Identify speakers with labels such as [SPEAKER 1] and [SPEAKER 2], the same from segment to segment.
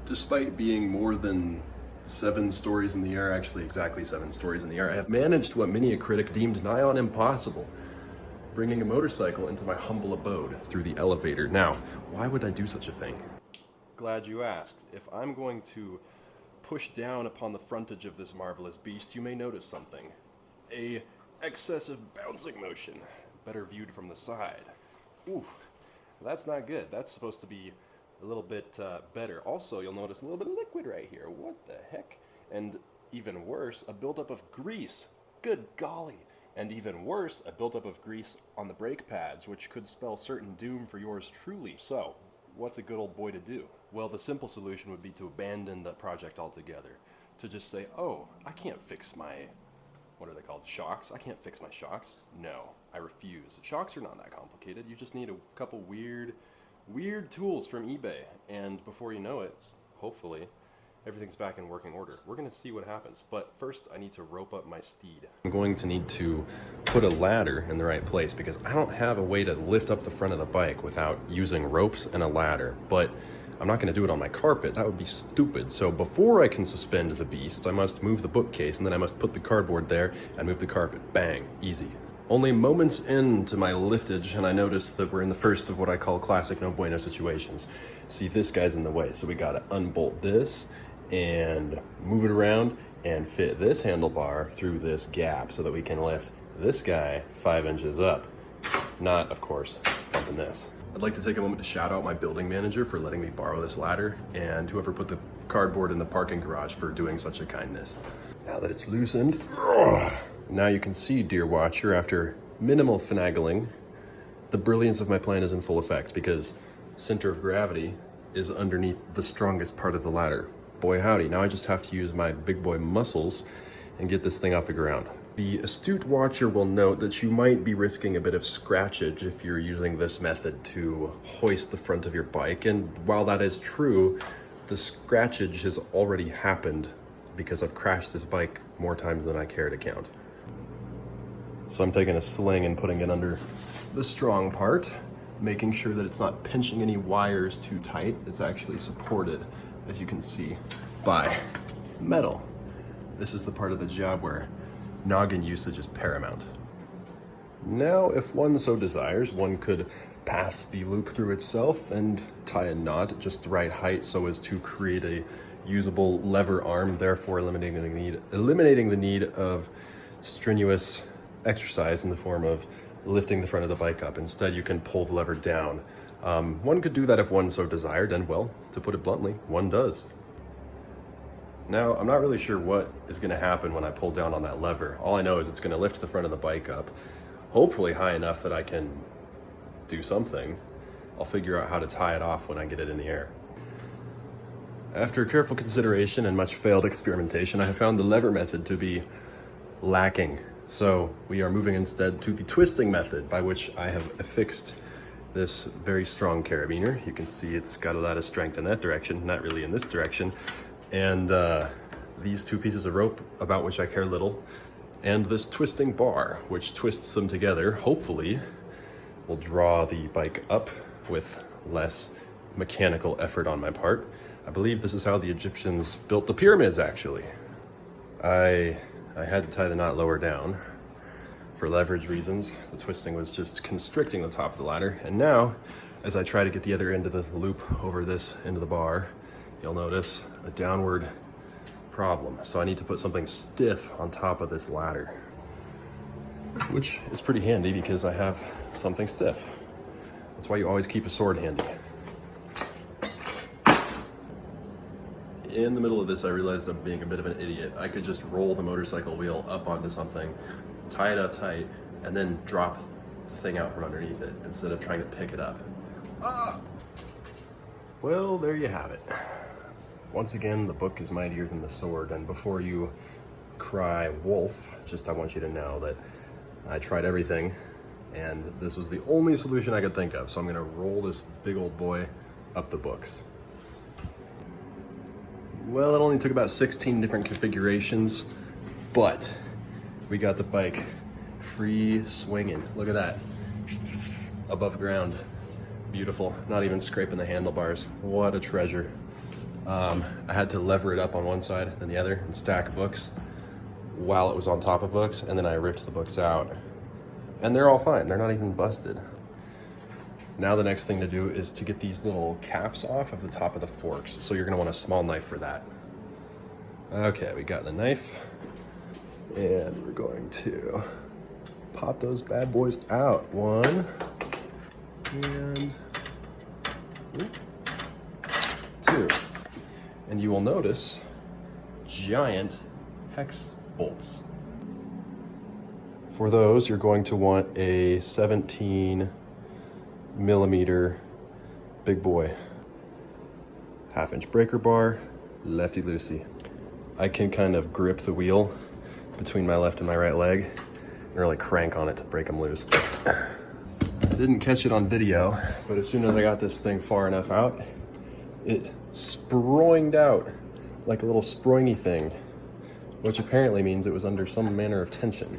[SPEAKER 1] Despite being more than 7 stories in the air, actually exactly 7 stories in the air, I have managed what many a critic deemed nigh on impossible, bringing a motorcycle into my humble abode through the elevator. Now, why would I do such a thing? Glad you asked. If I'm going to push down upon the frontage of this marvelous beast, you may notice something. A excessive bouncing motion, better viewed from the side. Ooh, that's not good. That's supposed to be a little bit better. Also, you'll notice a little bit of liquid right here. What the heck? And even worse, a buildup of grease. Good golly. And even worse, a buildup of grease on the brake pads, which could spell certain doom for yours truly. So, what's a good old boy to do? Well, the simple solution would be to abandon the project altogether. To just say, oh, I can't fix my, what are they called, shocks? I can't fix my shocks. No, I refuse. Shocks are not that complicated. You just need a couple weird tools from eBay, and before you know it, hopefully, everything's back in working order. We're gonna see what happens, but first I need to rope up my steed. I'm going to need to put a ladder in the right place because I don't have a way to lift up the front of the bike without using ropes and a ladder, but I'm not gonna do it on my carpet. That would be stupid. So before I can suspend the beast, I must move the bookcase, and then I must put the cardboard there and move the carpet. Bang, easy. Only moments into my liftage, and I noticed that we're in the first of what I call classic no bueno situations. See, this guy's in the way, so we gotta unbolt this and move it around and fit this handlebar through this gap so that we can lift this guy 5 inches up. Not, of course, bumping this. I'd like to take a moment to shout out my building manager for letting me borrow this ladder, and whoever put the cardboard in the parking garage for doing such a kindness. Now that it's loosened, now you can see, dear watcher, after minimal finagling, the brilliance of my plan is in full effect because center of gravity is underneath the strongest part of the ladder. Boy howdy, now I just have to use my big boy muscles and get this thing off the ground. The astute watcher will note that you might be risking a bit of scratchage if you're using this method to hoist the front of your bike, and while that is true, the scratchage has already happened because I've crashed this bike more times than I care to count. So I'm taking a sling and putting it under the strong part, making sure that it's not pinching any wires too tight. It's actually supported, as you can see, by metal. This is the part of the job where noggin usage is paramount. Now, if one so desires, one could pass the loop through itself and tie a knot at just the right height so as to create a usable lever arm, therefore eliminating the need of strenuous exercise in the form of lifting the front of the bike up. Instead, you can pull the lever down. One could do that if one so desired, and well, to put it bluntly, one does. Now, I'm not really sure what is going to happen when I pull down on that lever. All I know is it's going to lift the front of the bike up, hopefully high enough that I can do something. I'll figure out how to tie it off when I get it in the air. After careful consideration and much failed experimentation, I have found the lever method to be lacking. So we are moving instead to the twisting method, by which I have affixed this very strong carabiner. You can see it's got a lot of strength in that direction, not really in this direction. And these 2 pieces of rope, about which I care little, and this twisting bar, which twists them together, hopefully will draw the bike up with less mechanical effort on my part. I believe this is how the Egyptians built the pyramids, actually. I had to tie the knot lower down for leverage reasons. The twisting was just constricting the top of the ladder. And now, as I try to get the other end of the loop over this end of the bar, you'll notice a downward problem. So I need to put something stiff on top of this ladder, which is pretty handy because I have something stiff. That's why you always keep a sword handy. In the middle of this, I realized I'm being a bit of an idiot. I could just roll the motorcycle wheel up onto something, tie it up tight, and then drop the thing out from underneath it instead of trying to pick it up. Ah! Well, there you have it. Once again, the book is mightier than the sword, and before you cry wolf, I want you to know that I tried everything, and this was the only solution I could think of, so I'm gonna roll this big old boy up the books. Well, it only took about 16 different configurations, but we got the bike free swinging. Look at that, above ground. Beautiful, not even scraping the handlebars. What a treasure. I had to lever it up on one side, then the other, and stack books while it was on top of books, and then I ripped the books out. And they're all fine, they're not even busted. Now the next thing to do is to get these little caps off of the top of the forks. So you're gonna want a small knife for that. Okay, we got the knife, and we're going to pop those bad boys out. One, and two. And you will notice giant hex bolts. For those, you're going to want a 17 millimeter big boy. 1/2-inch breaker bar, lefty loosey. I can kind of grip the wheel between my left and my right leg and really crank on it to break them loose. I didn't catch it on video, but as soon as I got this thing far enough out, it sproinged out like a little sproingy thing, which apparently means it was under some manner of tension,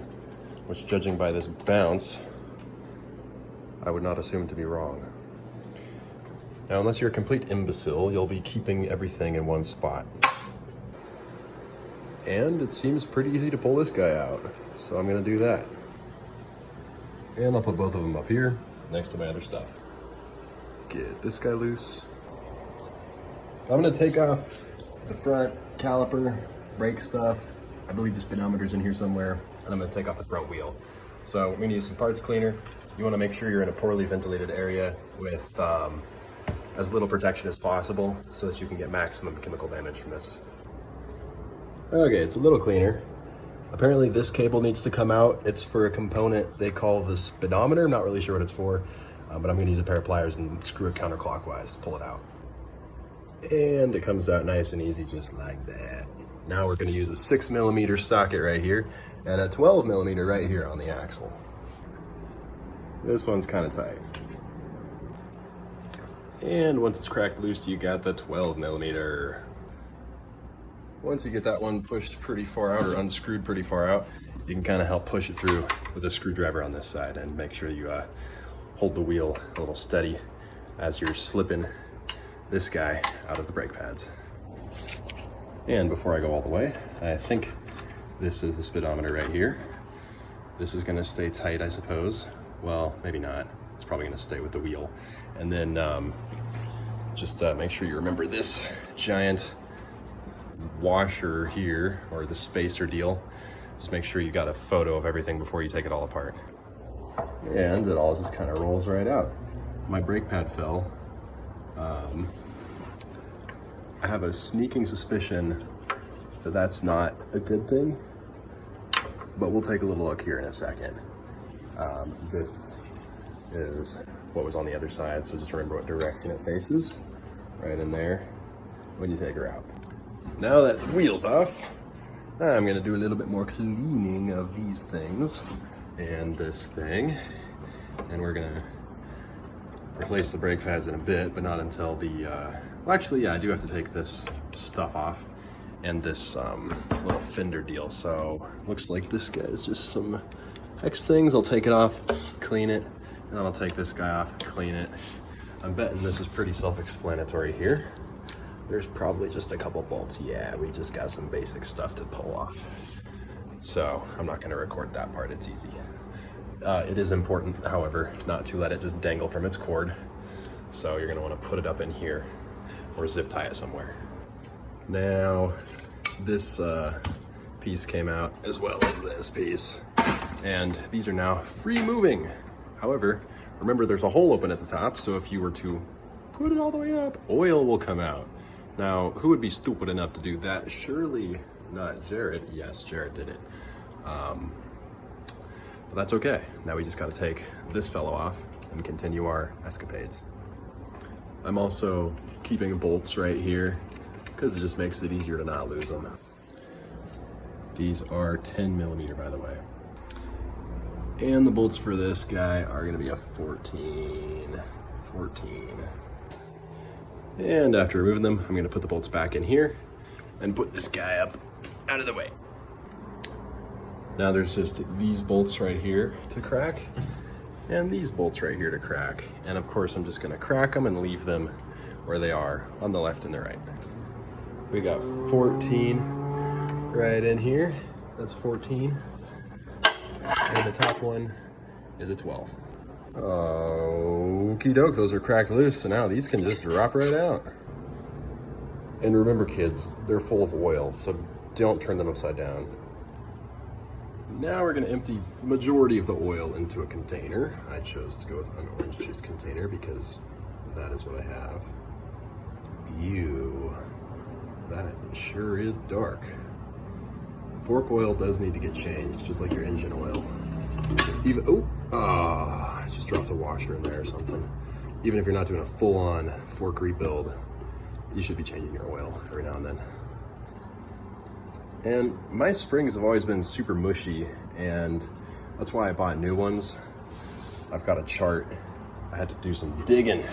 [SPEAKER 1] which, judging by this bounce, I would not assume to be wrong. Now, unless you're a complete imbecile, you'll be keeping everything in one spot. And it seems pretty easy to pull this guy out, so I'm gonna do that. And I'll put both of them up here next to my other stuff. Get this guy loose. I'm gonna take off the front caliper, brake stuff. I believe the speedometer's in here somewhere, and I'm gonna take off the front wheel. So we're gonna use some parts cleaner. You wanna make sure you're in a poorly ventilated area with as little protection as possible so that you can get maximum chemical damage from this. Okay, it's a little cleaner. Apparently this cable needs to come out. It's for a component they call the speedometer. I'm not really sure what it's for, but I'm gonna use a pair of pliers and screw it counterclockwise to pull it out. And it comes out nice and easy, just like that. Now we're gonna use a 6 millimeter socket right here and a 12 millimeter right here on the axle. This one's kind of tight. And once it's cracked loose, you got the 12 millimeter. Once you get that one pushed pretty far out or unscrewed pretty far out, you can kind of help push it through with a screwdriver on this side and make sure you hold the wheel a little steady as you're slipping this guy out of the brake pads. And before I go all the way, I think this is the speedometer right here. This is gonna stay tight, I suppose. Well, maybe not. It's probably gonna stay with the wheel. And then just make sure you remember this giant washer here, or the spacer deal. Just make sure you got a photo of everything before you take it all apart. And it all just kind of rolls right out. My brake pad fell. I have a sneaking suspicion that that's not a good thing, but we'll take a little look here in a second. This is what was on the other side, so just remember what direction it faces, right in there when you take her out. Now that the wheel's off, I'm gonna do a little bit more cleaning of these things and this thing, and we're gonna replace the brake pads in a bit, but not until the, well actually yeah, I do have to take this stuff off and this little fender deal. So looks like this guy is just some hex things. I'll take it off, clean it, and then I'll take this guy off, clean it. I'm betting this is pretty self-explanatory here. There's probably just a couple bolts. Yeah, we just got some basic stuff to pull off. So I'm not gonna record that part, it's easy. It is important, however, not to let it just dangle from its cord. So you're gonna wanna put it up in here or zip tie it somewhere. Now, this piece came out as well as this piece. And these are now free moving. However, remember there's a hole open at the top, so if you were to put it all the way up, oil will come out. Now, who would be stupid enough to do that? Surely not Jared. Yes, Jared did it. But that's okay. Now we just gotta take this fellow off and continue our escapades. I'm also keeping bolts right here because it just makes it easier to not lose them. These are 10 millimeter, by the way. And the bolts for this guy are gonna be a 14. And after removing them, I'm gonna put the bolts back in here and put this guy up out of the way. Now there's just these bolts right here to crack and these bolts right here to crack. And of course, I'm just gonna crack them and leave them where they are on the left and the right. We got 14 right in here. That's 14. And the top one is a 12. Okie doke, those are cracked loose, so now these can just drop right out. And remember kids, they're full of oil, so don't turn them upside down. Now we're gonna empty the majority of the oil into a container. I chose to go with an orange juice container because that is what I have. Ew, that sure is dark. Fork oil does need to get changed, just like your engine oil. Even, I just dropped a washer in there or something. Even if you're not doing a full-on fork rebuild, you should be changing your oil every now and then. And my springs have always been super mushy, and that's why I bought new ones. I've got a chart. I had to do some digging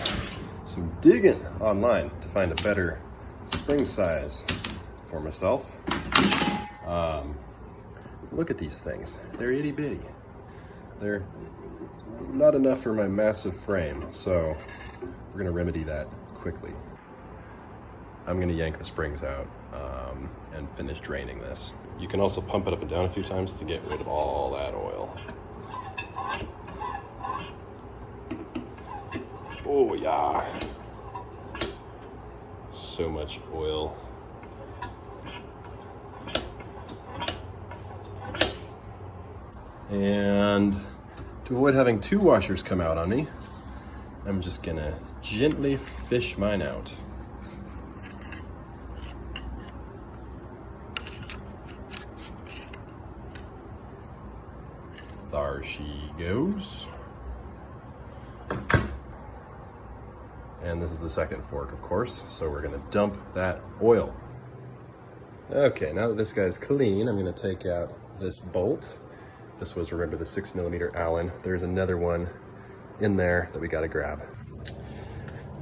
[SPEAKER 1] online to find a better spring size for myself. Look at these things. They're itty bitty. They're not enough for my massive frame, so we're gonna remedy that quickly. I'm gonna yank the springs out and finish draining this. You can also pump it up and down a few times to get rid of all that oil. Oh yeah. So much oil. And to avoid having two washers come out on me, I'm just gonna gently fish mine out. There she goes. And this is the second fork, of course, so we're gonna dump that oil. Okay, now that this guy's clean, I'm gonna take out this bolt. This was, remember, the 6mm Allen. There's another one in there that we gotta grab.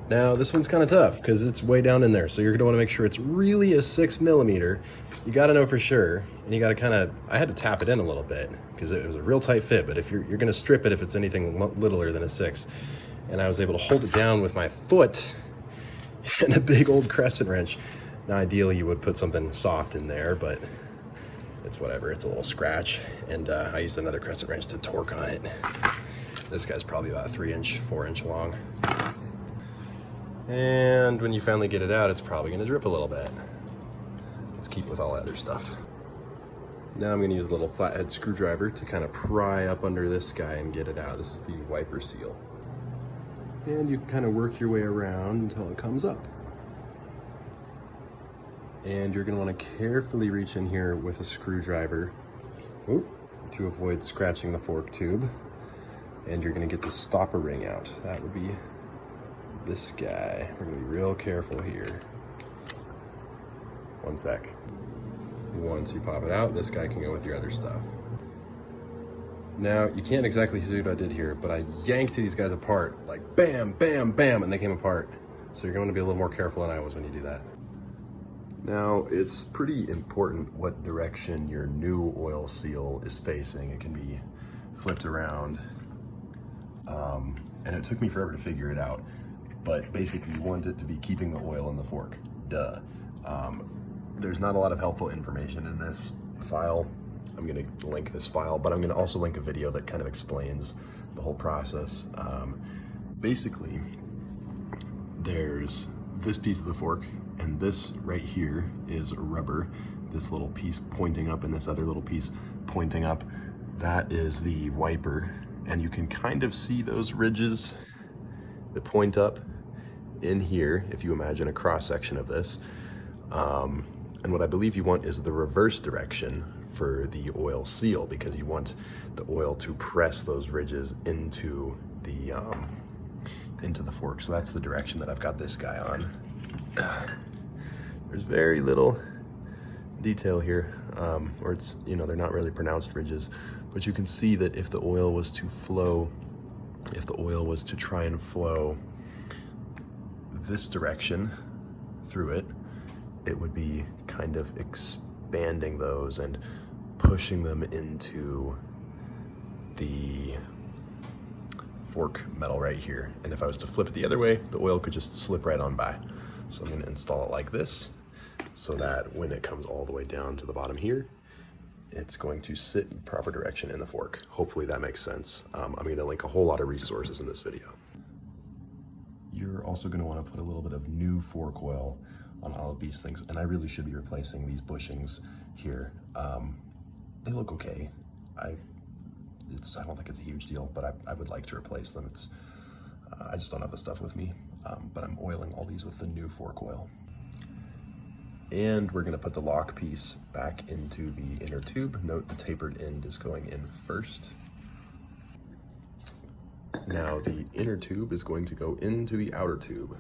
[SPEAKER 1] Now, this one's kind of tough because it's way down in there, so you're gonna wanna make sure it's really a 6mm. You gotta know for sure, and you gotta kinda, I had to tap it in a little bit because it was a real tight fit, but if you're gonna strip it if it's anything littler than a 6. And I was able to hold it down with my foot and a big old crescent wrench. Now, ideally you would put something soft in there, but it's whatever, it's a little scratch. And I used another crescent wrench to torque on it. This guy's probably about 3-inch, 4-inch long. And when you finally get it out, it's probably gonna drip a little bit. Let's keep with all that other stuff. Now I'm gonna use a little flathead screwdriver to kind of pry up under this guy and get it out. This is the wiper seal. And you kind of work your way around until it comes up. And you're gonna wanna carefully reach in here with a screwdriver to avoid scratching the fork tube. And you're gonna get the stopper ring out. That would be this guy. We're gonna be real careful here. One sec. Once you pop it out, this guy can go with your other stuff. Now, you can't exactly see what I did here, but I yanked these guys apart, like bam, bam, bam, and they came apart. So you're going to be a little more careful than I was when you do that. Now, it's pretty important what direction your new oil seal is facing. It can be flipped around, and it took me forever to figure it out. But basically, you want it to be keeping the oil in the fork. Duh. There's not a lot of helpful information in this file. I'm gonna link this file, but I'm gonna also link a video that kind of explains the whole process. Basically, there's this piece of the fork, and this right here is rubber. This little piece pointing up and this other little piece pointing up. That is the wiper, and you can kind of see those ridges that point up in here, if you imagine a cross section of this. And what I believe you want is the reverse direction for the oil seal, because you want the oil to press those ridges into the fork. So that's the direction that I've got this guy on. There's very little detail here, or it's, you know, they're not really pronounced ridges, but you can see that if the oil was to flow, if the oil was to try and flow this direction through it, it would be kind of expanding those and pushing them into the fork metal right here. And if I was to flip it the other way, the oil could just slip right on by. So I'm gonna install it like this. so that when it comes all the way down to the bottom here, it's going to sit in proper direction in the fork. Hopefully that makes sense. I'm going to link a whole lot of resources in this video. You're also going to want to put a little bit of new fork oil on all of these things, and I really should be replacing these bushings here. They look okay. I don't think it's a huge deal, but I would like to replace them. I just don't have the stuff with me, but I'm oiling all these with the new fork oil. And we're gonna put the lock piece back into the inner tube. Note the tapered end is going in first. Now the inner tube is going to go into the outer tube.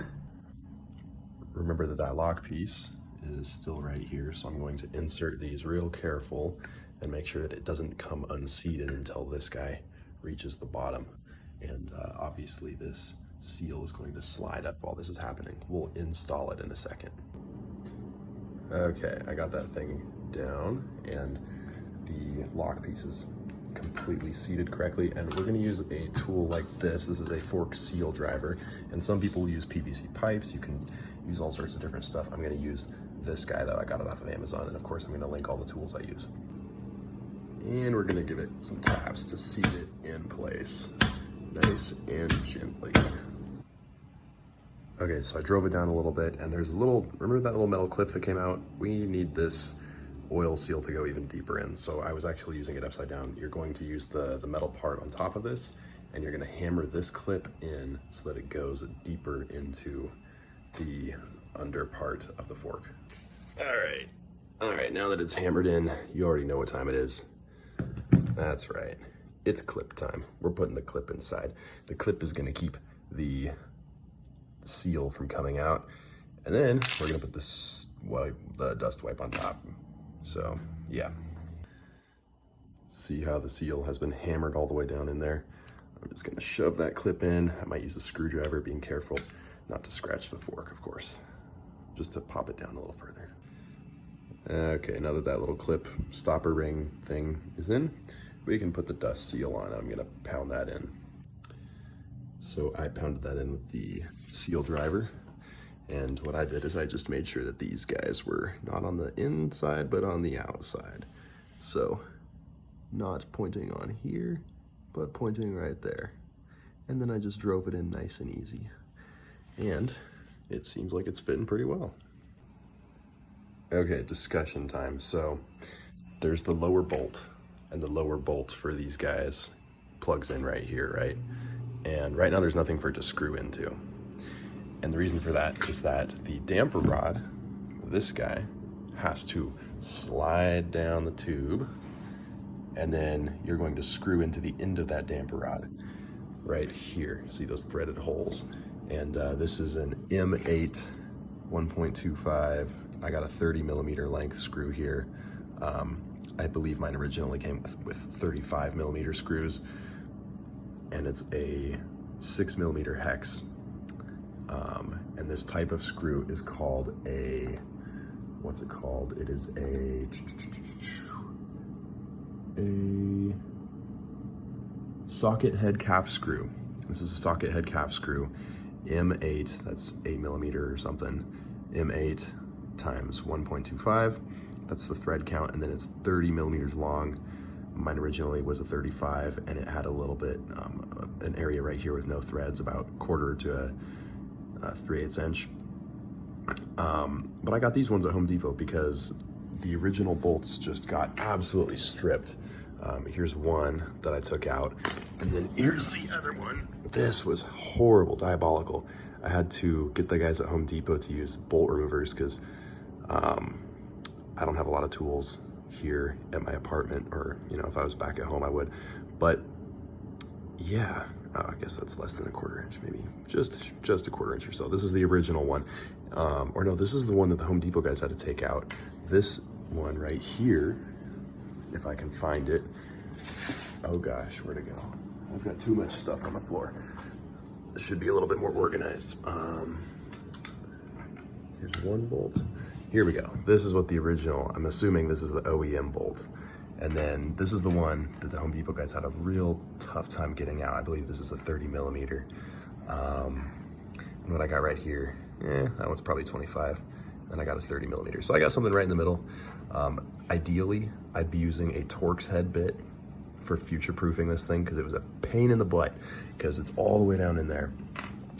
[SPEAKER 1] Remember that lock piece is still right here, so I'm going to insert these real careful and make sure that it doesn't come unseated until this guy reaches the bottom. And obviously this seal is going to slide up while this is happening. We'll install it in a second. Okay, I got that thing down, and the lock piece is completely seated correctly, and we're gonna use a tool like this. This is a fork seal driver, and some people use PVC pipes. You can use all sorts of different stuff. I'm gonna use this guy though. I got it off of Amazon, and of course I'm gonna link all the tools I use. And we're gonna give it some taps to seat it in place, nice and gently. Okay, so I drove it down a little bit, and there's a little, remember that little metal clip that came out? We need this oil seal to go even deeper in, so I was actually using it upside down. You're going to use the metal part on top of this, and you're gonna hammer this clip in so that it goes deeper into the under part of the fork. All right, now that it's hammered in, you already know what time it is. That's right, it's clip time. We're putting the clip inside. The clip is gonna keep the seal from coming out, and then we're gonna put the dust wipe on top. So yeah, see how the seal has been hammered all the way down in there. I'm just gonna shove that clip in. I might use a screwdriver, being careful not to scratch the fork, of course, just to pop it down a little further. Okay, now that little clip stopper ring thing is in, we can put the dust seal on. I'm gonna pound that in. So I pounded that in with the seal driver, and what I did is I just made sure that these guys were not on the inside but on the outside. So not pointing on here, but pointing right there. And then I just drove it in nice and easy. And it seems like it's fitting pretty well. Okay, discussion time. So there's the lower bolt, and the lower bolt for these guys plugs in right here, right? And right now there's nothing for it to screw into. And the reason for that is that the damper rod, this guy, has to slide down the tube, and then you're going to screw into the end of that damper rod right here. See those threaded holes? And this is an M8 1.25. I got a 30 millimeter length screw here. I believe mine originally came with 35 millimeter screws, and it's a 6 millimeter hex. And this type of screw is called a, what's it called? It is a socket head cap screw. This is a socket head cap screw, M8, that's 8 millimeter or something, M8 times 1.25, that's the thread count, and then it's 30 millimeters long. Mine originally was a 35, and it had a little bit, an area right here with no threads, about 1/4 to a 3/8 inch. But I got these ones at Home Depot because the original bolts just got absolutely stripped. Here's one that I took out, and then here's the other one. This was horrible, diabolical. I had to get the guys at Home Depot to use bolt removers because I don't have a lot of tools here at my apartment, or you know, if I was back at home I would. But yeah, I guess that's less than a 1/4 inch, maybe just a 1/4 inch or so. This is the original one, or no, this is the one that the Home Depot guys had to take out. This one right here, if I can find it. Oh gosh, where'd it go? I've got too much stuff on the floor. This should be a little bit more organized. Here's one bolt. Here we go. This is what the original, I'm assuming this is the OEM bolt. And then this is the one that the Home Depot guys had a real tough time getting out. I believe this is a 30 millimeter. And what I got right here, that one's probably 25. and I got a 30 millimeter. So I got something right in the middle. Ideally, I'd be using a Torx head bit for future-proofing this thing, because it was a pain in the butt, because it's all the way down in there.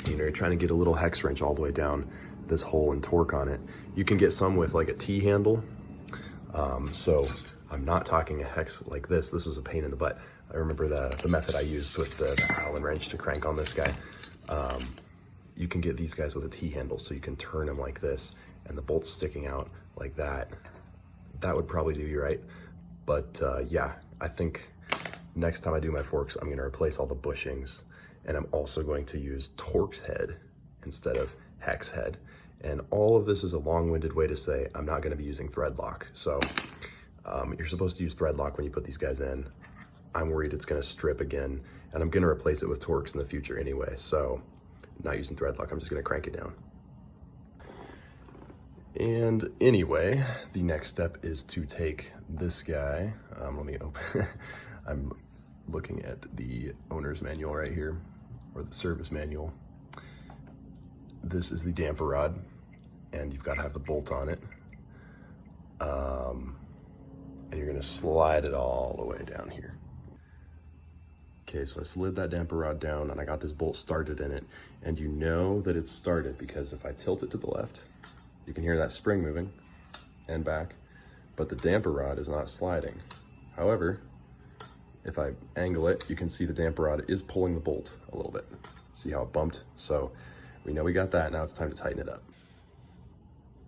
[SPEAKER 1] You know, you're trying to get a little hex wrench all the way down this hole and torque on it. You can get some with like a T-handle. So I'm not talking a hex like this. This was a pain in the butt. I remember the method I used with the Allen wrench to crank on this guy. You can get these guys with a T-handle, so you can turn them like this, and the bolt's sticking out like that. That would probably do you right. But yeah, I think next time I do my forks, I'm gonna replace all the bushings, and I'm also going to use Torx head instead of hex head. And all of this is a long-winded way to say I'm not gonna be using thread lock. So you're supposed to use thread lock when you put these guys in. I'm worried it's gonna strip again, and I'm gonna replace it with Torx in the future anyway. So not using thread lock, I'm just gonna crank it down. And anyway, the next step is to take this guy. Let me open, I'm looking at the owner's manual right here, or the service manual. This is the damper rod, and you've got to have the bolt on it. And you're gonna slide it all the way down here. Okay, so I slid that damper rod down, and I got this bolt started in it. And you know that it's started because if I tilt it to the left, you can hear that spring moving and back, but the damper rod is not sliding. However, if I angle it, you can see the damper rod is pulling the bolt a little bit. See how it bumped? So we know we got that. Now it's time to tighten it up.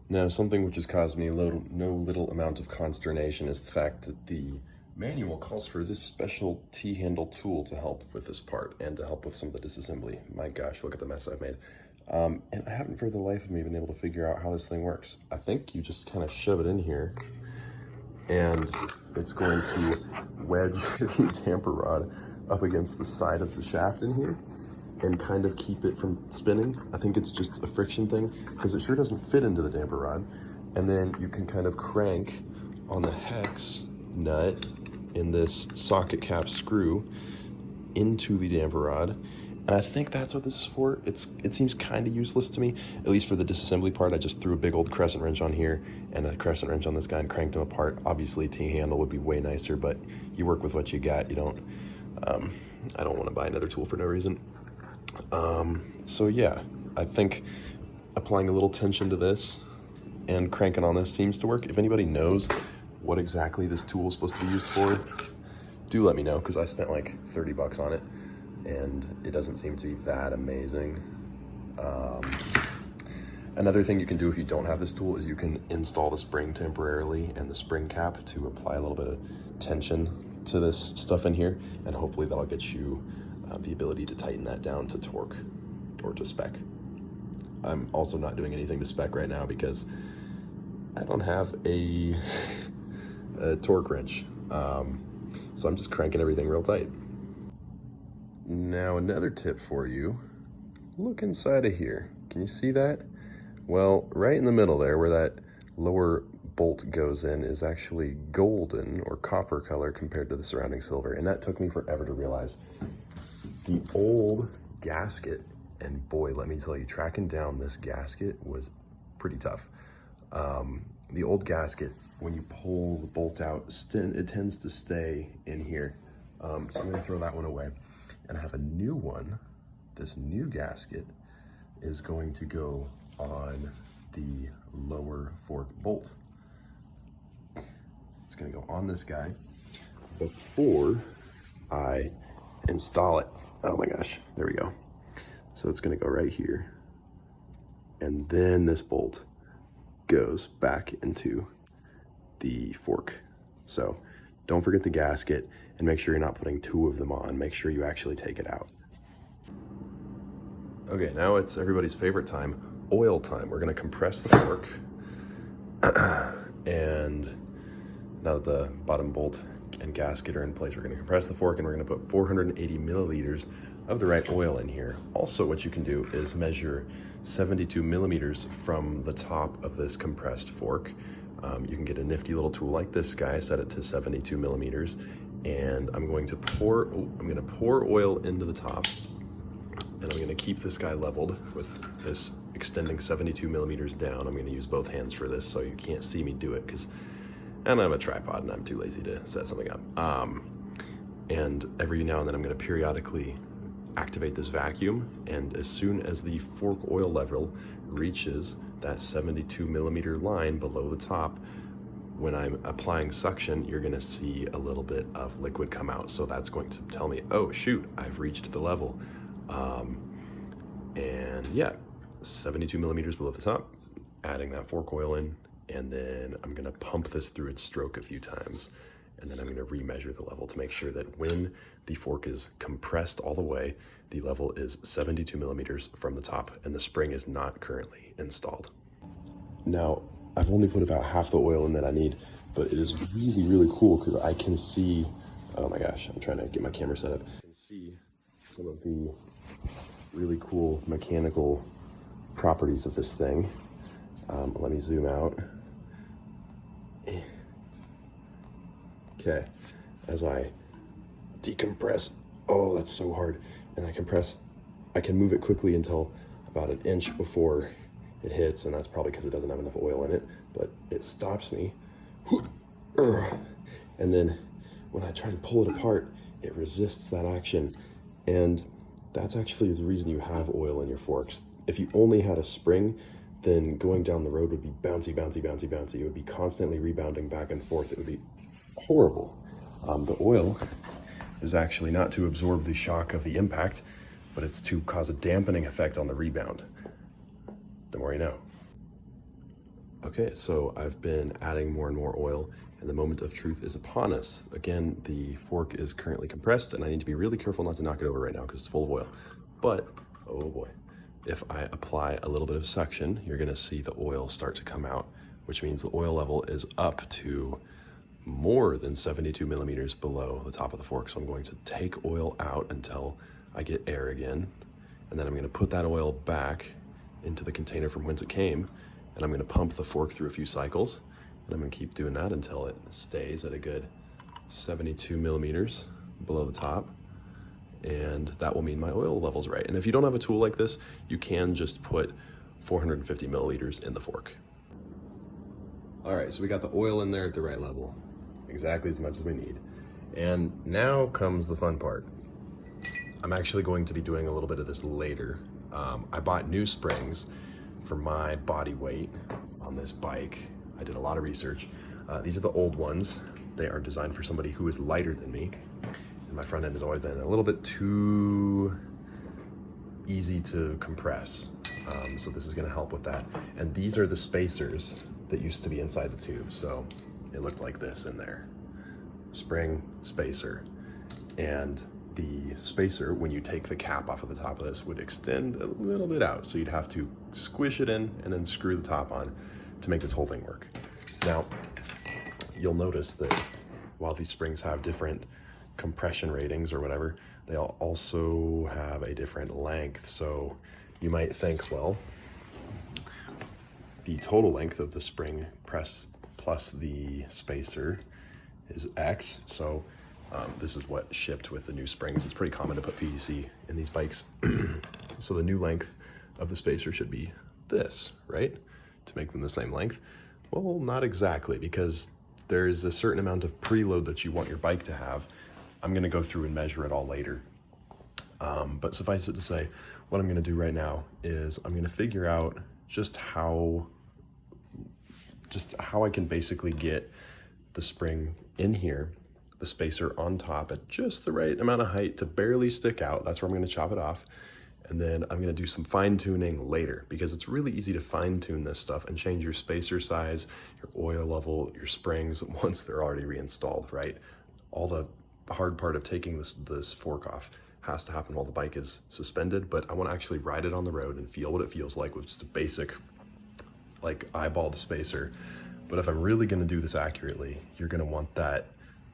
[SPEAKER 1] Now, something which has caused me no little amount of consternation is the fact that the manual calls for this special T-handle tool to help with this part and to help with some of the disassembly. My gosh, look at the mess I've made. And I haven't for the life of me been able to figure out how this thing works. I think you just kind of shove it in here, and it's going to wedge the damper rod up against the side of the shaft in here and kind of keep it from spinning. I think it's just a friction thing, because it sure doesn't fit into the damper rod. And then you can kind of crank on the hex nut in this socket cap screw into the damper rod. And I think that's what this is for. It seems kind of useless to me, at least for the disassembly part. I just threw a big old crescent wrench on here and a crescent wrench on this guy and cranked them apart. Obviously, T-handle would be way nicer, but you work with what you got. You don't, I don't want to buy another tool for no reason. So yeah, I think applying a little tension to this and cranking on this seems to work. If anybody knows what exactly this tool is supposed to be used for, do let me know, because I spent like 30 bucks on it and it doesn't seem to be that amazing. Another thing you can do if you don't have this tool is you can install the spring temporarily and the spring cap to apply a little bit of tension to this stuff in here, and hopefully that'll get you the ability to tighten that down to torque or to spec. I'm also not doing anything to spec right now because I don't have a torque wrench. So I'm just cranking everything real tight. Now, another tip for you, look inside of here. Can you see that? Well, right in the middle there where that lower bolt goes in is actually golden or copper color compared to the surrounding silver. And that took me forever to realize. The old gasket, and boy, let me tell you, tracking down this gasket was pretty tough. The old gasket, when you pull the bolt out, it tends to stay in here. So I'm gonna throw that one away. And I have a new one. This new gasket is going to go on the lower fork bolt. It's gonna go on this guy before I install it. Oh my gosh, there we go. So it's gonna go right here. And then this bolt goes back into the fork. So don't forget the gasket, and make sure you're not putting two of them on. Make sure you actually take it out. Okay, now it's everybody's favorite time, oil time. We're gonna compress the fork. And now that the bottom bolt and gasket are in place, we're gonna compress the fork, and we're gonna put 480 milliliters of the right oil in here. Also, what you can do is measure 72 millimeters from the top of this compressed fork. You can get a nifty little tool like this guy, set it to 72 millimeters, and I'm going to pour oil into the top, and And I'm gonna keep this guy leveled with this extending 72 millimeters down. I'm gonna use both hands for this so you can't see me do it because I don't have a tripod and I'm too lazy to set something up. And every now and then I'm gonna periodically activate this vacuum, and as soon as the fork oil level reaches that 72 millimeter line below the top, when I'm applying suction, you're gonna see a little bit of liquid come out. So that's going to tell me, oh shoot, I've reached the level. And yeah, 72 millimeters below the top, adding that fork oil in, and then I'm gonna pump this through its stroke a few times, and then I'm gonna remeasure the level to make sure that when the fork is compressed all the way, the level is 72 millimeters from the top, and the spring is not currently installed. Now, I've only put about half the oil in that I need, but it is really, really cool because I can see, oh my gosh, I'm trying to get my camera set up. I can see some of the really cool mechanical properties of this thing. Let me zoom out. Okay, as I decompress, oh, that's so hard. And I compress, I can move it quickly until about an inch before it hits, and that's probably because it doesn't have enough oil in it, but it stops me. And then when I try and pull it apart, it resists that action. And that's actually the reason you have oil in your forks. If you only had a spring, then going down the road would be bouncy, bouncy, bouncy, bouncy. It would be constantly rebounding back and forth. It would be horrible. The oil is actually not to absorb the shock of the impact, but it's to cause a dampening effect on the rebound. The more you know. Okay, so I've been adding more and more oil, and the moment of truth is upon us. Again, the fork is currently compressed, and I need to be really careful not to knock it over right now because it's full of oil. But, oh boy, if I apply a little bit of suction, you're gonna see the oil start to come out, which means the oil level is up to more than 72 millimeters below the top of the fork. So I'm going to take oil out until I get air again, and then I'm gonna put that oil back into the container from whence it came, and I'm gonna pump the fork through a few cycles, and I'm gonna keep doing that until it stays at a good 72 millimeters below the top, and that will mean my oil level's right. And if you don't have a tool like this, you can just put 450 milliliters in the fork. All right, so we got the oil in there at the right level, exactly as much as we need. And now comes the fun part. I'm actually going to be doing a little bit of this later. I bought new springs for my body weight on this bike. I did a lot of research. These are the old ones. They are designed for somebody who is lighter than me. And my front end has always been a little bit too easy to compress. So this is gonna help with that. And these are the spacers that used to be inside the tube. So it looked like this in there. Spring, spacer. And the spacer, when you take the cap off of the top of this, would extend a little bit out. So you'd have to squish it in and then screw the top on to make this whole thing work. Now, you'll notice that while these springs have different compression ratings or whatever, they also have a different length. So you might think, well, the total length of the spring press plus the spacer is X. So this is what shipped with the new springs. It's pretty common to put PVC in these bikes. So the new length of the spacer should be this, right? To make them the same length. Well, not exactly, because there's a certain amount of preload that you want your bike to have. I'm gonna go through and measure it all later. But suffice it to say, what I'm gonna do right now is I'm gonna figure out just how I can basically get the spring in here, the spacer on top at just the right amount of height to barely stick out. That's where I'm gonna chop it off. And then I'm gonna do some fine tuning later, because it's really easy to fine tune this stuff and change your spacer size, your oil level, your springs once they're already reinstalled, right? All the hard part of taking this fork off has to happen while the bike is suspended, but I wanna actually ride it on the road and feel what it feels like with just a basic, like, eyeballed spacer. But if I'm really gonna do this accurately, you're gonna want the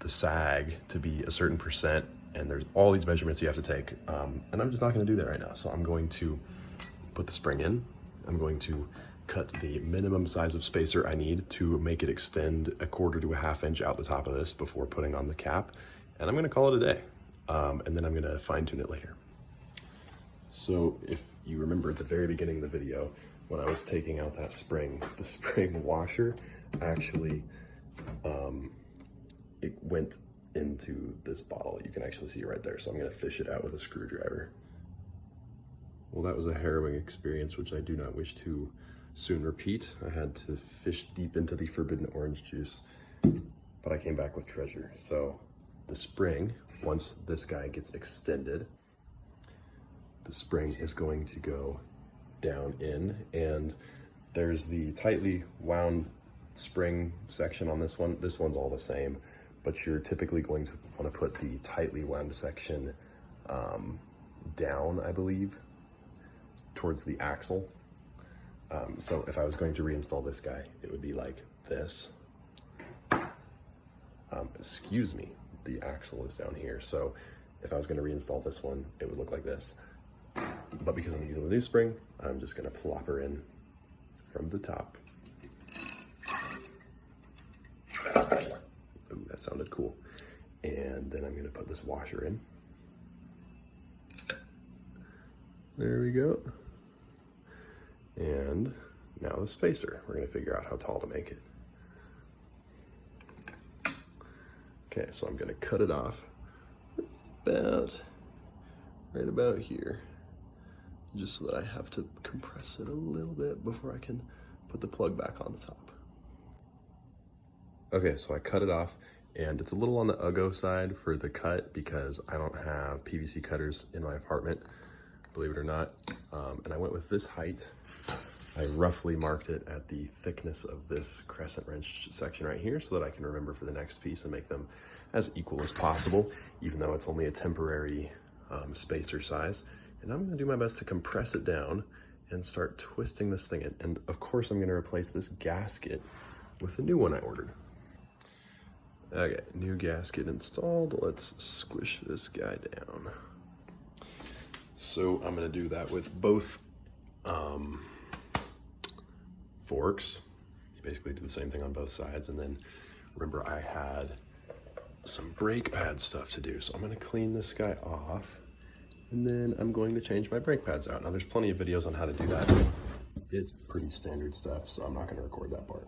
[SPEAKER 1] sag to be a certain percent, and there's all these measurements you have to take, and I'm just not gonna do that right now. So I'm going to put the spring in. I'm going to cut the minimum size of spacer I need to make it extend 1/4 to 1/2 inch out the top of this before putting on the cap, and I'm gonna call it a day. And then I'm gonna fine tune it later. So if you remember at the very beginning of the video, when I was taking out that spring, the spring washer actually, it went into this bottle. You can actually see it right there. So I'm gonna fish it out with a screwdriver. Well, that was a harrowing experience, which I do not wish to soon repeat. I had to fish deep into the forbidden orange juice, but I came back with treasure. So the spring, once this guy gets extended, the spring is going to go down in, and there's the tightly wound spring section on this one. This one's all the same, but you're typically going to want to put the tightly wound section down, I believe, towards the axle. So if I was going to reinstall this guy, it would be like this. Excuse me, the axle is down here. So if I was going to reinstall this one, it would look like this. But because I'm using the new spring, I'm just going to plop her in from the top. Ooh, that sounded cool. And then I'm going to put this washer in. There we go. And now the spacer. We're going to figure out how tall to make it. Okay, so I'm going to cut it off right about here, just so that I have to compress it a little bit before I can put the plug back on the top. Okay, so I cut it off, and it's a little on the uggo side for the cut because I don't have PVC cutters in my apartment, believe it or not. And I went with this height. I roughly marked it at the thickness of this crescent wrench section right here so that I can remember for the next piece and make them as equal as possible, even though it's only a temporary spacer size. And I'm gonna do my best to compress it down and start twisting this thing in. And of course I'm gonna replace this gasket with the new one I ordered. Okay, new gasket installed. Let's squish this guy down. So I'm gonna do that with both forks. You basically do the same thing on both sides. And then remember, I had some brake pad stuff to do. So I'm gonna clean this guy off, and then I'm going to change my brake pads out. Now there's plenty of videos on how to do that. It's pretty standard stuff, so I'm not gonna record that part.